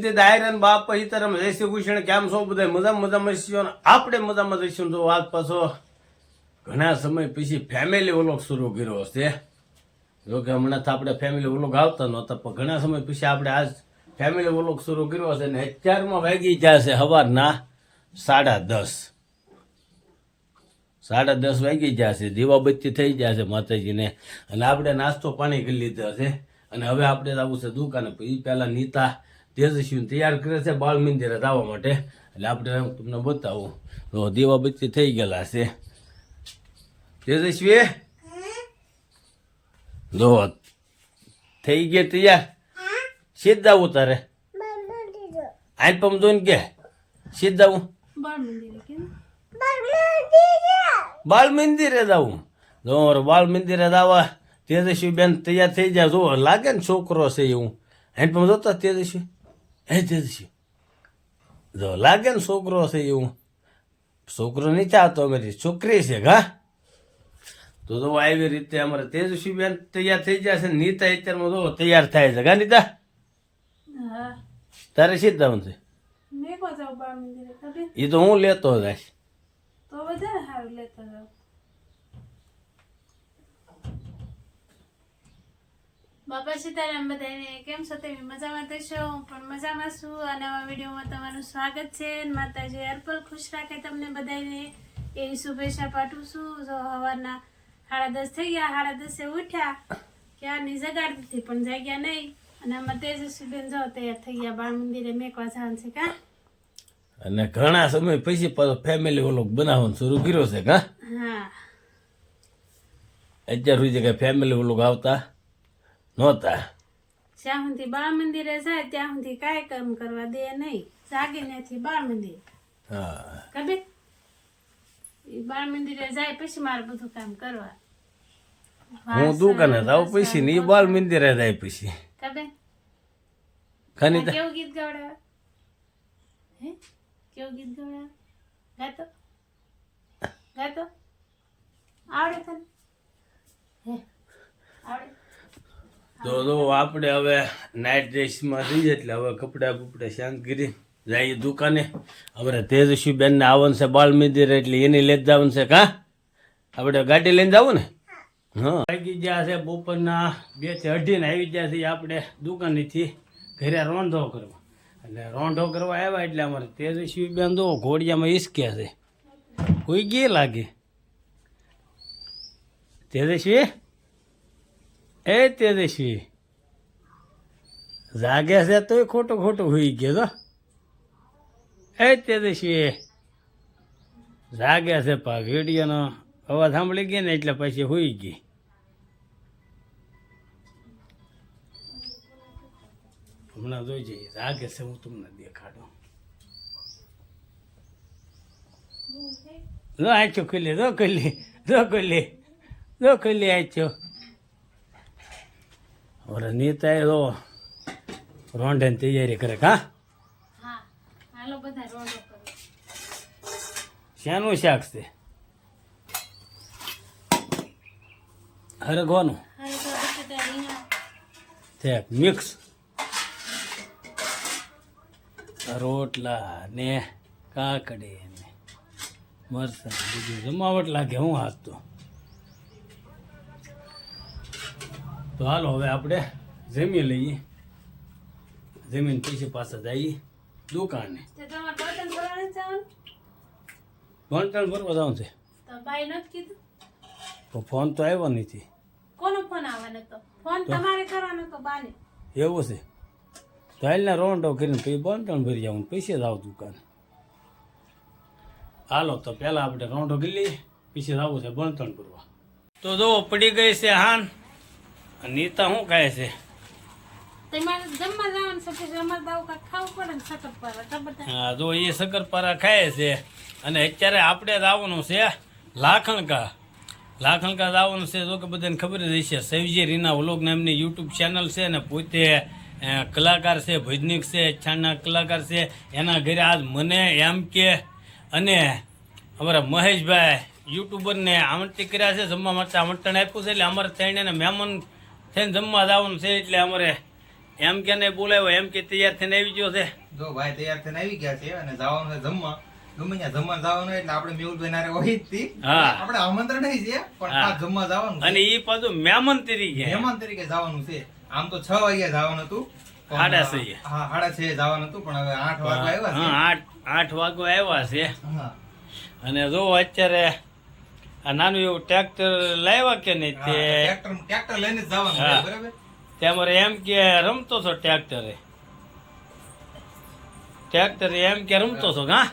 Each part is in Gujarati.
દાયરન બાપ હિતરમ જય શ્રી કૃષ્ણ. કેમ છો બધા? મજામાં છીએ. આપણે મજામાં રહીશું. તો વાત પાછો ઘણા સમય પછી ફેમિલી વ્લોગ શરૂ કર્યો છે. જો કે હમણાં આપણે ફેમિલી વ્લોગ આવતા નહોતા, પણ ઘણા સમય પછી આપણે આજ ફેમિલી વ્લોગ શરૂ કર્યો છે. અને અત્યારમાં વાગી ગયા છે સવારના 10:30. 10:30 વાગી ગયા છે. દીવાબત્તી થઈ ગયા છે માતાજીને. અને આપણે નાસ્તો પાણી કરી લીધા છે. અને હવે આપણે જવું છે દુકાને. પછી પહેલા નીતા તેજસ્વી તૈયાર કરે છે બાળ મંદિરે જવા માટે. એટલે આપણે તમને બતાવું તો દીવાબત્તી થઈ ગયેલા છે. તેજસ્વી જો થઈ ગયા તૈયાર. સીધા જવું તારે આજ પમ જોઈને કે સીધા જવું બાળ મંદિરે જવું. જો બાળ મંદિરે જવા તેજસ્વી બેન તૈયાર થઈ જાય. જો લાગે ને છોકરો છે એવું. હેન્ડ પંપ જોતા તેજસ્વી તેજસ્વી જો લાગે ને છોકરો છે એવું. છોકરો નથી આવતો, અમારી છોકરી છે ઘા. તો જો આવી રીતે અમારે તેજસ્વી બેન તૈયાર થઈ જાય છે. નીતા અત્યારમાં જો તૈયાર થાય છે ઘા. નીતા તારે સીધા જવાનું છે? એ તો હું લેતો જઈશ. બાપા સીતારામ બધાને. કેમ છો તમે? મજામાં થશો? હું પણ મજામાં છું. અને આવા વિડીયોમાં તમારું સ્વાગત છે. માતાજી અર્પલ ખુશ રાખે તમને બધાને એવી શુભેચ્છા પાઠવું છું. જો સવારના 10:30 થઈ ગયા. 10:30 ઉઠ્યા, ક્યારની જગાડતી હતી પણ જાગ્યા નહીં. અને આમાં તેજસ્વી બેન જો તૈયાર થઈ ગયા. બાળ મંદિરે મેકવા જવાનું છે કા. અને ઘણા સમય પછી પાછો ફેમિલી વ્લોગ બનાવવાનું શરૂ કર્યો છે કા. હા, અત્યાર સુધી કઈ ફેમિલી વ્લોગ આવતા નહોતા. જ્યાં સુધી બાળ મંદિરે જાય ત્યાં સુધી કાંઈ કામ કરવા દે નહીં. જાગે નથી બાળ મંદિર. હા કબે બાળ મંદિરે જાય પછી મારે બધું કામ કરવા. હું દુકાને જાઉં પછી ને એ બાળ મંદિરે જાય પછી. કબે ખાની કેવું ગીત ગવડાવે? હે કેવું ગીત ગવડાવે? ગાતો ગાતો આવડે તને? હે આવડે? તો આપણે હવે નાઇટ ડ્રેસમાં જઈએ એટલે હવે કપડા બપડા શાંત કરી જઈએ દુકાને. અમારે તેજસ્વી બેનને આવવાનું છે બાળ મંદિર, એટલે એની લઈ જવાનું છે કા. આપણે ગાડી લઈને જવું ને. હા, વાગી ગયા છે બપોરના 2 થી 2:30 આવી ગયા છે આપણે દુકાનેથી ઘરે રોંઢો કરવા. એટલે રોંઢો કરવા આવ્યા એટલે અમારે તેજસ્વી બેન તો ઘોડિયામાં હિસક્યા છે. કોઈ ગઈ લાગે તેજસ્વી. તેજસ્વી જાગે છે તોય ખોટું હોઈ ગયો. તેજસ્વી જાગે છે પા વિડીયોનો અવાજ સાંભળી ગયો ને એટલે પછી હોઈ ગઈ. હમણાં જોઈ જઈએ જાગે છે. હું તમને દેખાડું. જો આંચો ખુલ્લી આંચો. ઓરે નીતા એ તો રોંઢેની તૈયારી કરે કા. હા, હાલો બધા રોંઢો કરો. શાનું શાક છે? હરગવાનું હાલો તો બટાટા રીંગણા થેક મિક્સ રોટલા ને કાકડી ને મરચાં બીજું જમાવટ લાગે. હું હાથ તો હાલો હવે આપણે જમી લઈએ. જમીન પછી પાછા જઈએ દુકાને. તે તમારે બર્તન ભરવા નથી જવાનું? ભણતણ ભરવા જવાનું છે. તો બાઈ નથી કીધું? તો ફોન તો આવ્યો નથી. કોનો ફોન આવવાનો તો? ફોન તમારે કરવાનો તો બાને. એવું છે તો હાલને રોંઢો કરીને પછી ભણતણ ભરી જવાનું, પછી જાવ દુકાને. હાલો તો પહેલાં આપણે રોંઢો કરી લઈએ, પછી જવું છે ભણતણ ભરવા. તો જો પડી ગઈ છે હાન. નીતા શું કહે છે? તમારે જમવા જવાનું છે પછી અમારે દાવ કાંઈક ખાવું પડે ને શક્કરપારા ખબર છે? હા, જો એ શક્કરપારા ખાય છે. અને અત્યારે આપણે જવાનું છે લાખણકા જવાનું છે. જો કે બધાને ખબર જ હશે, સૈવજી રીના વ્લોગ નામની યુટ્યુબ ચેનલ છે ને પોતે કલાકાર છે, ભજનિક છે, છાણના કલાકાર છે. એના ઘરે આજ મને એમ કે અને અમારા મહેશભાઈ યુટ્યુબરને આમંત્રિત કર્યા છે જમવા માટે. આમંત્રણ આપ્યું છે એટલે અમારે થઈને મહેમાન થઈને જમવા જવાનું છે. એટલે અમારે એમ કે નહીં બોલાવ્યો, એમ કે તૈયાર થઈને આવી ગયો છે. જો ભાઈ તૈયાર થઈને આવી ગયા છે અને જવાનું છે જમવા. ગમે ત્યાં જમવા જવાનું એટલે આપણે મેહુલભાઈ નારે હોય જ તી. હા. આપણે આમંત્રણ નહીં છે પણ હા. ખાસ જમવા જવાનું છે. અને ઈ પાછું મહેમાન તરીકે મહેમાન તરીકે જવાનું છે. આમ તો 6 વાગ્યા જવાનું હતું પણ 6:30. હા 6:30 જવાનું હતું પણ હવે 8 વાગ્યા આવ્યા છે. હા, 8 વાગવા આવ્યા છે. હા. અને જો અત્યારે આ નાનું એવું ટ્રેક્ટર લાવ્યા કે નહીં તે ટ્રેક્ટર લઈને જ જવાનું છે, હા. બરાબર. તેમાં એમ કે રમતો છો ટ્રેક્ટરે એમ કે રમતો છો હા.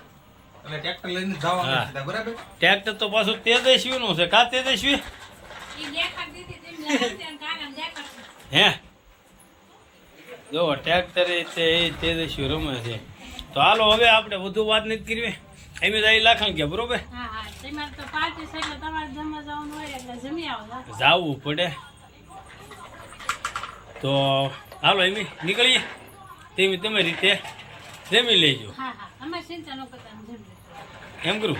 એટલે ટ્રેક્ટર લઈને જ જવાનું હા. છે, બરાબર. ટ્રેક્ટર તો પાછું તેજસ્વી નું છે કા તેજસ્વી હે જો ટ્રેક્ટર તે તેજસ્વી રમે છે. તો હાલો હવે આપણે વધુ વાત નથી કરવી. એમ જ લાખણ ગયા બરોબર હા હા તમારે તો પાર્ટી છે એટલે તમારે જમવા જવાનું હોય એટલે જમી આવો હા. જાવું પડે. તો હાલો એમ નીકળીએ તમે રીતે જમી લેજો. હા હા અમે ચિંતા ન કરતા અમે જમી લઈશું. એમ કરું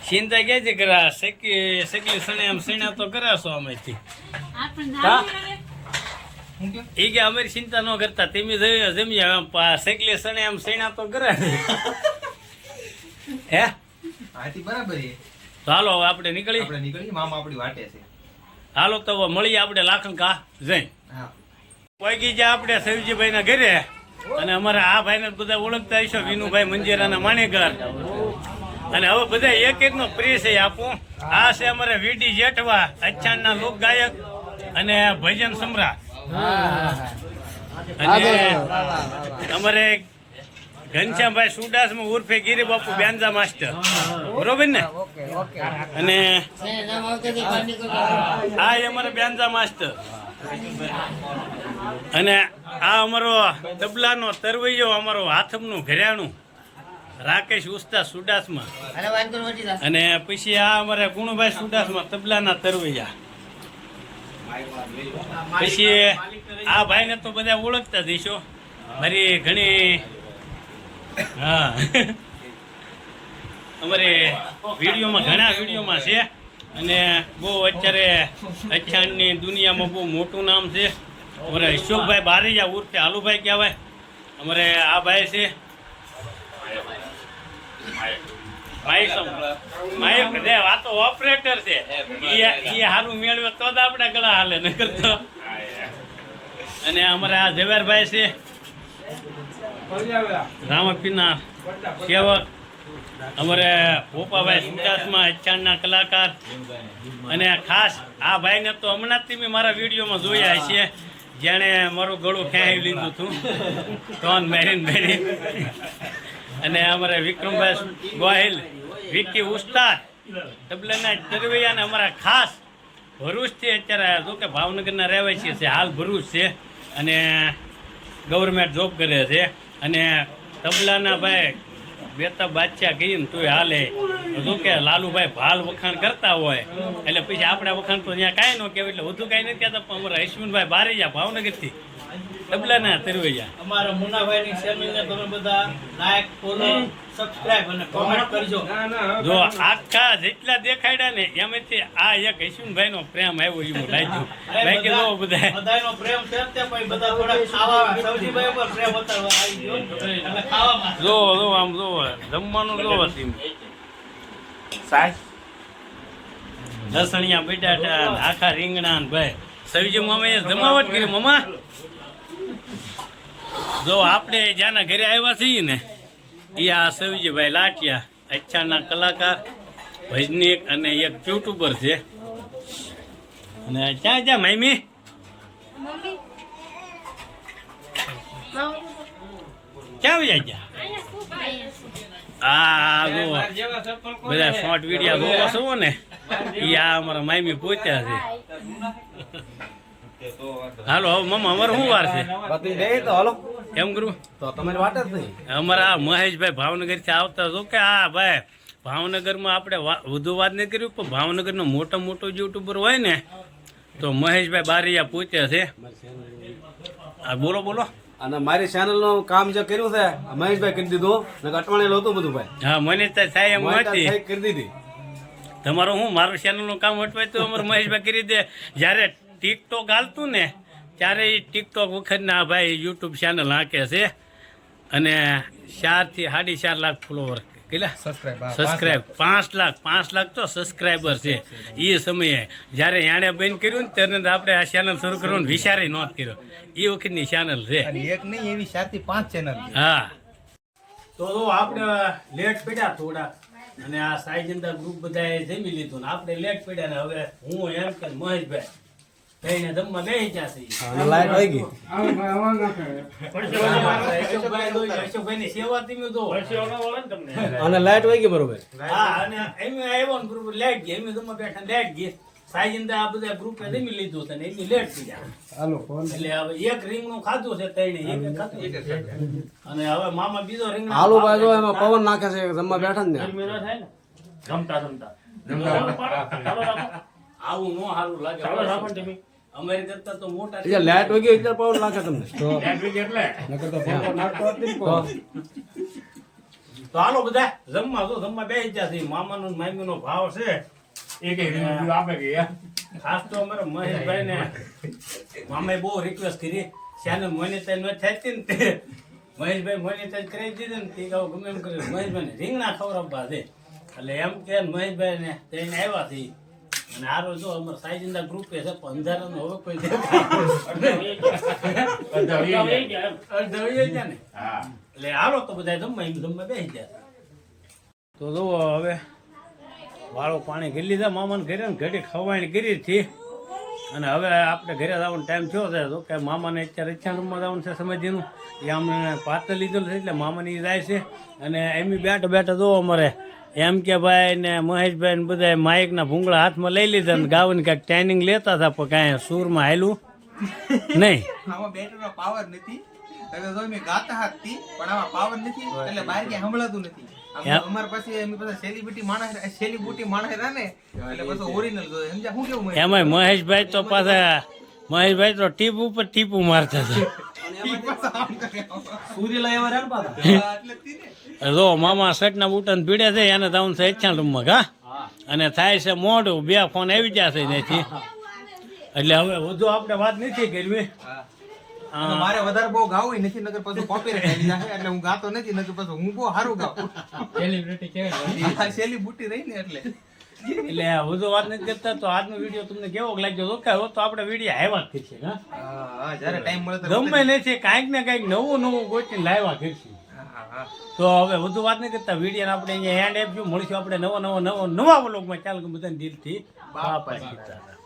ચિંતા કે છે કરા સકલી સણે એમ સણ્યા તો કરાશો અમેથી આપણે હા? નાની હું કહ્યું? એ કે અમારી ચિંતા ન કરતા તમે જમી સકલી સણે એમ સણ્યા તો કરે હે હાથી બરાબર છે. તો હાલો હવે આપણે નીકળીએ. આપણે નીકળી મામા આપણી વાટે છે. હાલો તો હવે મળીએ આપણે લાખણ કા જઈ હા. પહોંચી ગયા આપણે સવિજીભાઈ ના ઘરે. અને અમારા આ ભાઈને બધા ઓળખતા હશો વિનુભાઈ મંજીરાના માણેકર. અને હવે બધા એક એકનો પરિચય આપું. આ છે અમારે વીડી જેઠવા અચ્છાના લોક ગાયક અને ભજન સમ્રાટ. અને અમારે ઘનશ્યામભાઈ સુડાસમાં ઉર્ફે ગિરી બાપુ બેન્જા માસ્ટર બરોબર ને. અને આ અમારે બેન્જા માસ્ટર. અને આ અમારો તબલાનો તરવૈયો અમારો હાથમનું ઘરેણું રાકેશ ઉસ્તા સુડાસમાં. અને પછી આ અમારે ગુણભાઈ સુડાસમાં તબલાના તરવૈયા. પછી આ ભાઈને તો બધા ઓળખતા જઈશો મારી ઘણી હા અમારે વિડીયોમાં ઘણા વિડીયોમાં છે. અને બહુ અત્યારે અચ્છાણની દુનિયામાં બહુ મોટું નામ છે. અમારે અશોકભાઈ બારૈયા ઉર્ફે હાલુભાઈ કહેવાય. અમારે આ ભાઈ છે વાતો ઓપરેટર છે. એ સારું મેળવે તો જ આપણે ગળા હાલે ન કરતો. અને અમારે આ ઝવેરભાઈ છે રામપીના સેવક. અમારે ભોપાભાઈ સુદાસમાં અચ્છાણના કલાકાર. અને ખાસ આ ભાઈને તો હમણાં જ તમે મારા વિડીયોમાં જોયા હશે જેણે મારું ગળું ખેંચી લીધું હતું ટોન મેરીન. અને અમારે વિક્રમભાઈ ગોહિલ વિકી ઉસ્તાદ તબલાના તરવૈયા. અને અમારા ખાસ ભરૂચથી અત્યારે જો કે ભાવનગરના રહેવાસી છે, હાલ ભરૂચ છે અને ગવર્મેન્ટ જોબ કરે છે. અને તબલાના ભાઈ બેતા બાદશાહ કહીને તોય હાલે. શું કે લાલુભાઈ ભાલ વખાણ કરતા હોય એટલે પછી આપણે વખાણ તો ત્યાં કાંઈ ન કહેવાય એટલે વધુ કાંઈ નથી કહેતા. પણ અમારા અશ્વિનભાઈ બારૈયા ભાવનગરથી તબલાના તરવૈયા. અમારા મુનાભાઈની ચેનલને તમે બધા લાઈક ફોલો સબસ્ક્રાઇબ અને કોમેન્ટ કરજો. જો આખા જેટલા દેખાડ્યા ને એમાંથી આ એક અશ્વિનભાઈનો પ્રેમ આવ્યો એવું લાગ્યું. બાકી જો બધા બધાયનો પ્રેમ છે તે પણ બધા થોડા ખાવા સૌજીભાઈ પર પ્રેમ બતાવવા આવી ગયો એટલે ખાવામાં જો આમ જો જમવાનું જો લસણિયા બટાટા આખા રીંગણા ને ભાઈ સવિજી મામા જમાવટ કરી. મામા જો આપણે જ્યાંના ઘરે આવ્યા છીએ ને એ આ સવિજીભાઈ લાઠિયા અચ્છાના કલાકાર ભજનીક અને એક યુટ્યુબર છે. અને ક્યાં ક્યાં મામી ક્યાં જાય ક્યાં આ જો બધા શોર્ટ વિડીયો જોવો છો ને એ આ અમારા મામી પહોંચ્યા છે. હાલો હવે મમ્મા અમારે શું વાર છે એમ કરું અમારા મહેશભાઈ ભાવનગરથી આવતા જો કે આ ભાઈ ભાવનગરમાં આપણે વધુ વાત નહીં કર્યું પણ ભાવનગરનો મોટો યુટ્યુબર હોય ને તો મહેશભાઈ બારૈયા પૂછ્યા છે. હા બોલો. અને મારી ચેનલ નું કામ જે કર્યું છે મહેશભાઈ કરી દીધું ને અટવાણેલું હતું બધું ભાઈ હા મને તો થાય એમ નથી. કરી દીધી તમારું હું મારું ચેનલનું કામ અટવાય તો અમારું મહેશભાઈ કરી દે. જ્યારે ટિકટોક હાલતું ને ચારેય ટિકટોક વખતના ભાઈ યુટ્યુબ ચેનલ હાંકે છે અને 4 થી 4.5 લાખ ફોલોવર કેટલા સબસ્ક્રાઇબ 5 લાખ તો સબસ્ક્રાઇબર છે એ સમયે જ્યારે એણે બંધ કર્યું ને ત્યારે આપણે આ ચેનલ શરૂ કરવાનો વિચારે નહોતો કર્યો એ વખતની ચેનલ છે અને એક નહીં એવી 4 થી 5 ચેનલ હા તો આપણે લેટ પડ્યા થોડા અને આ સાઈજંદા ગ્રુપ બધાએ જમી લીધું ને આપણે લેટ પડ્યા ને હવે હું એમ કે મહેશભાઈ કઈને જમવા બેસી જશે અને લાઈટ વહી ગઈ અશોકભાઈની સેવા તમે તો અને લાઈટ વહી ગઈ બરોબર હા અને એમ આવ્યો ને બરોબર લેટ ગઈ એમ જમવા બેઠા લેટ ગઈ સાઈજંદા આ બધા ગ્રુપે જમી લીધું હતું ને એમની લેટ પડ્યા એટલે હવે એક રીંગણું ખાધું છે તઈને એક ખાધું અને હવે મામા બીજો રીંગણ આલુ બાજુ એમાં પવન નાખે છે જમવા બેઠા ને આવું નો સારું લાગે અમારી કરતા તો મોટા ત્યાં લાઈટ વહી ગઈ એટલે પવન નાખે તમને તો હાલો બધા જમવા બેસી જશે મામાનો ને મામીનો ભાવ છે ખાસ તો અમારા મહેશભાઈ ને મામાએ બહુ રિક્વેસ્ટ કરી ચેનલ મોનેટાઈઝ ન થતી ને તે મહેશભાઈ મોનેટાઈઝ કરાવી દીધી ને તે કહું ગમે એમ કર્યું મહેશભાઈ ને રીંગણા ખવડાવવા છે એટલે એમ કે મહેશભાઈ ને તેને આવ્યા થી અને આરો જો અમારા સાઈજંદા ગ્રુપે છે 15 નો હવે કોઈ દેખાય ને એટલે હાલો તો બધા જમવા બેસી જાય તો જો હવે વાળો પાણી કરી લીધા મામાને ઘરે ને ઘડી ખવાણી કરી હતી અને હવે આપણે ઘરે જવાનો ટાઈમ થયો છે તો કે મામાને અત્યારે ઈચ્છા રૂમમાં જવાનું છે સમજીનું એ અમને પાત્ર લીધેલું છે એટલે મામાની જાય છે અને એમ બેઠા જો અમારે એમ કે ભાઈ ને મહેશભાઈ ને બધા માઇકના ભૂંગળા હાથમાં લઈ લીધા ને ગાવાની કાંઈક ટ્રેનિંગ લેતા હતા પણ કાંઈ સૂરમાં હાલ્યું નહીં આમાં બેટરીનો પાવર નથી હવે જો મેં ગાતા હતી પણ આમાં પાવર નથી એટલે બહાર ક્યાંય સંભળાતું નથી અમાર પાસે એમ પાસે સેલિબ્રિટી માણસ રહ્યા ને એટલે પછી ઓરિજિનલ જો સમજ્યા હું કેવું એમાં મહેશભાઈ તો પાછા મહેશભાઈ તો ટીપ ઉપર ટીપું મારતા હતા સૂર્ય એવા રહ્યા પાછા એટલે જો મામા શર્ટના બુટન પીડે છે એને જવાનું છે ઈચ્છા રૂમમાં ઘા અને થાય છે મોઢું 2 ફોન આવી જશે નથી એટલે હવે વધુ આપણે વાત નથી કરવી મારે વધારે બહુ ગાવું નથી નકર પછી કોપીરાઈટ આવી જાય એટલે હું ગાતો નથી નકર પછી હું બહુ સારું ગાઉં સેલિબ્રિટી રહી ને એટલે વધુ વાત નથી કરતા તો આજનો વિડીયો તમને કેવો લાગ્યો તો કે તો આપણે વિડીયો આવ્યા જ કરશે હા જ્યારે ટાઈમ મળે તો ગમે નથી કાંઈક ને કાંઈક નવું ગોઠવીને લાવ્યા કરશું તો હવે વધુ વાત નહીં કરતા વિડીયો આપણે અહીંયા હેન્ડ આપજો મળીશું આપણે નવા વ્લોગમાં ચાલો બધાને દિલથી બાપા સીતારામ